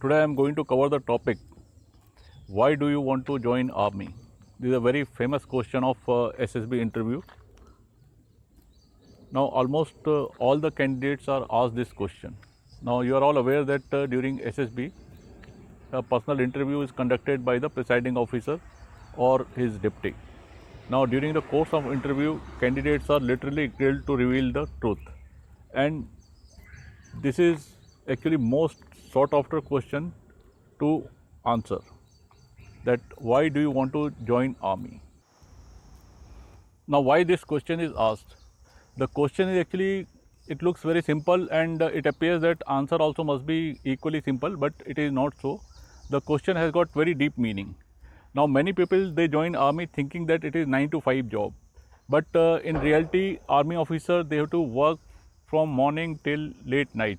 Today I am going to cover the topic, why do you want to join army? This is a very famous question of SSB interview. Now almost all the candidates are asked this question. Now you are all aware that during SSB a personal interview is conducted by the presiding officer or his deputy. Now during the course of interview, candidates are literally grilled to reveal the truth, and this is actually most sought after question to answer, that why do you want to join army? Now why this question is asked? The question is actually, it looks very simple and it appears that answer also must be equally simple, but it is not so. The question has got very deep meaning. Now many people, they join army thinking that it is 9 to 5 job, but in reality army officer, they have to work from morning till late night.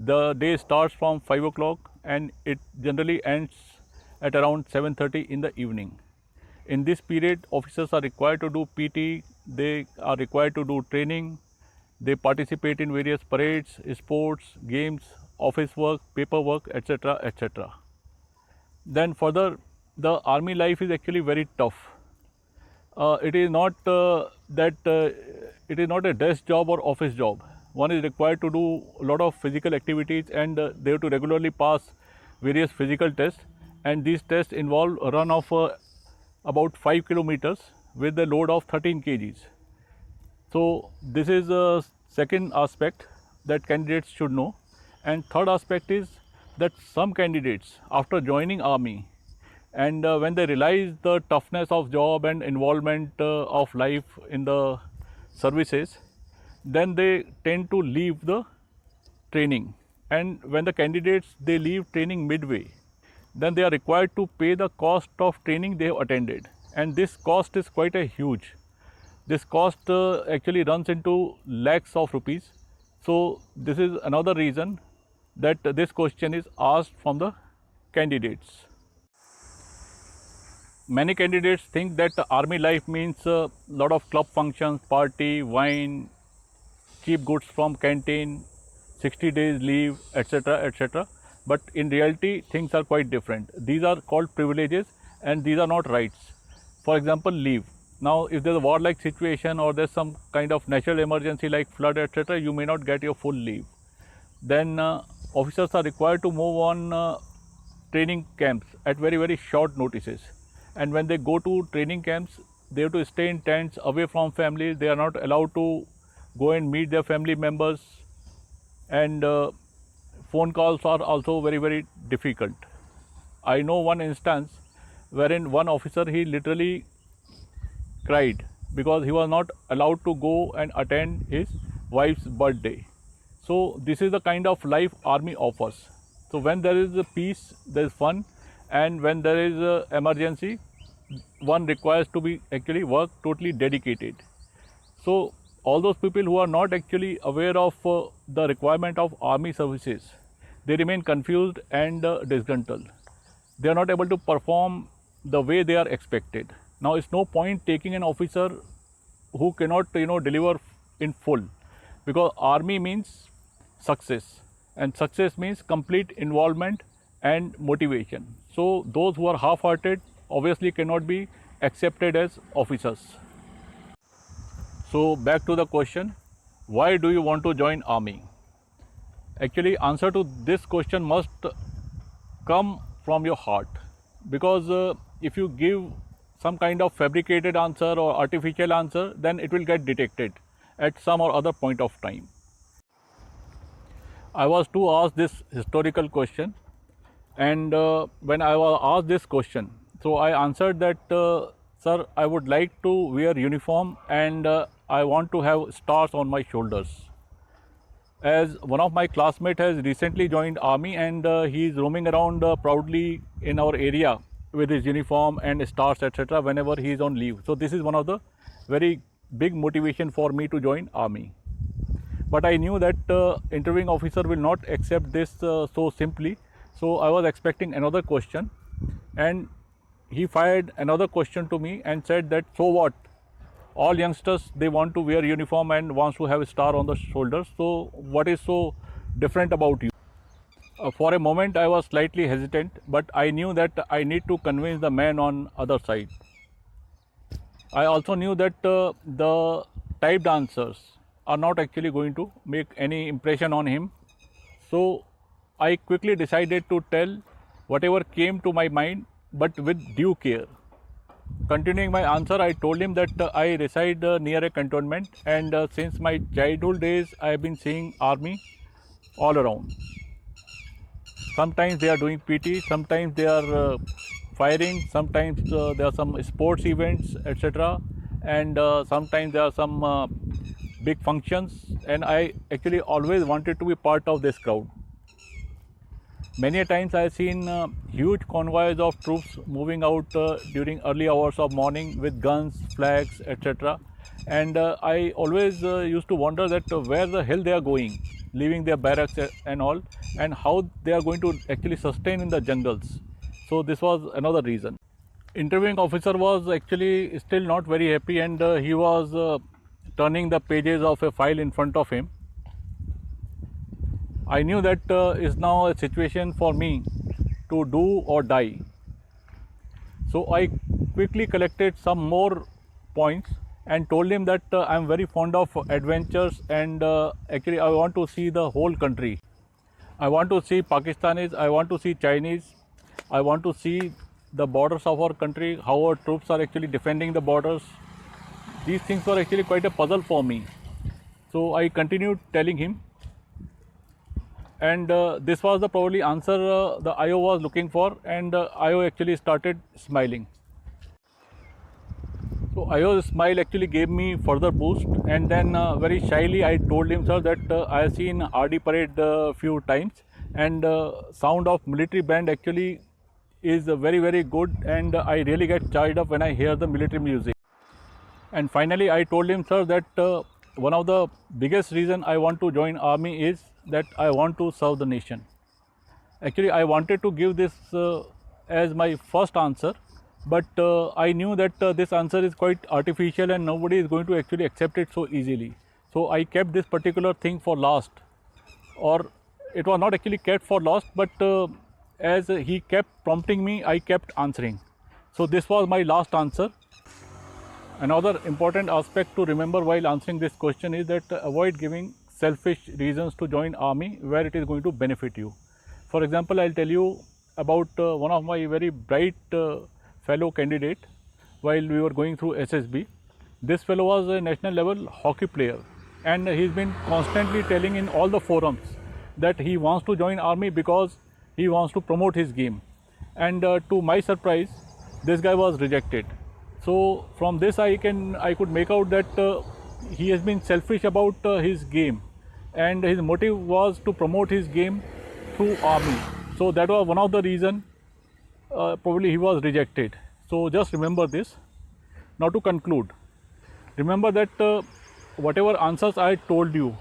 The day starts from 5 o'clock and it generally ends at around 7:30 in the evening. In this period, officers are required to do PT, they are required to do training, they participate in various parades, sports, games, office work, paperwork, etc. etc. Then further, the army life is actually very tough. It is not it is not a desk job or office job. One is required to do a lot of physical activities, and they have to regularly pass various physical tests, and these tests involve a run of about 5 kilometers with a load of 13 kgs. So this is a second aspect that candidates should know. And third aspect is that some candidates, after joining army, and when they realize the toughness of job and involvement of life in the services, then they tend to leave the training. And when the candidates, they leave training midway, then they are required to pay the cost of training they have attended, and this cost is quite a huge. This cost actually runs into lakhs of rupees. So this is another reason that this question is asked from the candidates. Many candidates think that army life means a lot of club functions, party, wine, cheap goods from canteen, 60 days leave, etc. etc. But in reality, things are quite different. These are called privileges and these are not rights. For example, leave. Now, if there's a war-like situation or there's some kind of natural emergency like flood, etc., you may not get your full leave. Then officers are required to move on training camps at very short notices. And when they go to training camps, they have to stay in tents away from families. They are not allowed to go and meet their family members, and phone calls are also very difficult. I know one instance wherein one officer, he literally cried because he was not allowed to go and attend his wife's birthday. So this is the kind of life army offers. So when there is a peace, there is fun, and when there is a emergency, one requires to be actually work totally dedicated. So all those people who are not actually aware of the requirement of army services, they remain confused and disgruntled. They are not able to perform the way they are expected. Now it's no point taking an officer who cannot deliver in full, because army means success, and success means complete involvement and motivation. So those who are half-hearted obviously cannot be accepted as officers. So back to the question, why do you want to join army? Actually, answer to this question must come from your heart, because if you give some kind of fabricated answer or artificial answer, then it will get detected at some or other point of time. I was to ask this historical question, and when I was asked this question, so I answered that, sir, I would like to wear uniform and I want to have stars on my shoulders. As one of my classmates has recently joined army, and he is roaming around proudly in our area with his uniform and stars, etc., whenever he is on leave. So this is one of the very big motivation for me to join army. But I knew that interviewing officer will not accept this so simply. So I was expecting another question, and he fired another question to me and said that, so what? All youngsters, they want to wear uniform and wants to have a star on the shoulders. So what is so different about you? For a moment I was slightly hesitant, but I knew that I need to convince the man on other side. I also knew that the typed answers are not actually going to make any impression on him. So I quickly decided to tell whatever came to my mind, but with due care. Continuing my answer, I told him that I reside near a cantonment, and since my childhood days I have been seeing army all around. Sometimes they are doing PT, sometimes they are firing, sometimes there are some sports events, etc. And sometimes there are some big functions, and I actually always wanted to be part of this crowd. Many times I have seen huge convoys of troops moving out during early hours of morning with guns, flags, etc. And I always used to wonder that where the hell they are going, leaving their barracks and all, and how they are going to actually sustain in the jungles. So this was another reason. Interviewing officer was actually still not very happy, and he was turning the pages of a file in front of him. I knew that is now a situation for me to do or die. So I quickly collected some more points and told him that I am very fond of adventures, and actually I want to see the whole country. I want to see Pakistanis, I want to see Chinese, I want to see the borders of our country, how our troops are actually defending the borders. These things were actually quite a puzzle for me. So I continued telling him, and this was the probably answer the IO was looking for, and IO actually started smiling. So IO's smile actually gave me further boost, and then very shyly I told him, sir, that I have seen RD parade few times, and sound of military band actually is very good, and I really get charged up when I hear the military music. And finally I told him, sir, that one of the biggest reason I want to join army is that I want to serve the nation. Actually I wanted to give this as my first answer, but I knew that this answer is quite artificial and nobody is going to actually accept it so easily. So I kept this particular thing for last, or it was not actually kept for last, but as he kept prompting me, I kept answering. So this was my last answer. Another important aspect to remember while answering this question is that avoid giving selfish reasons to join army where it is going to benefit you. For example, I'll tell you about one of my very bright fellow candidate while we were going through SSB. This fellow was a national level hockey player, and he's been constantly telling in all the forums that he wants to join army because he wants to promote his game. And to my surprise, this guy was rejected. So from this I could make out that he has been selfish about his game, and his motive was to promote his game through army. So that was one of the reason probably he was rejected. So just remember this. Now to conclude, remember that whatever answers I told you,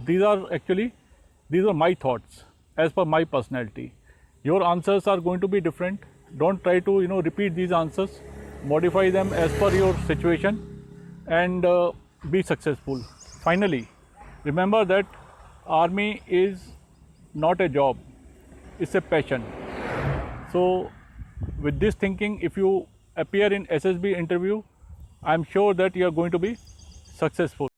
these are my thoughts as per my personality. Your answers are going to be different. Don't try to repeat these answers. Modify them as per your situation, and be successful. Finally, remember that army is not a job, it's a passion. So with this thinking, if you appear in SSB interview, I'm sure that you are going to be successful.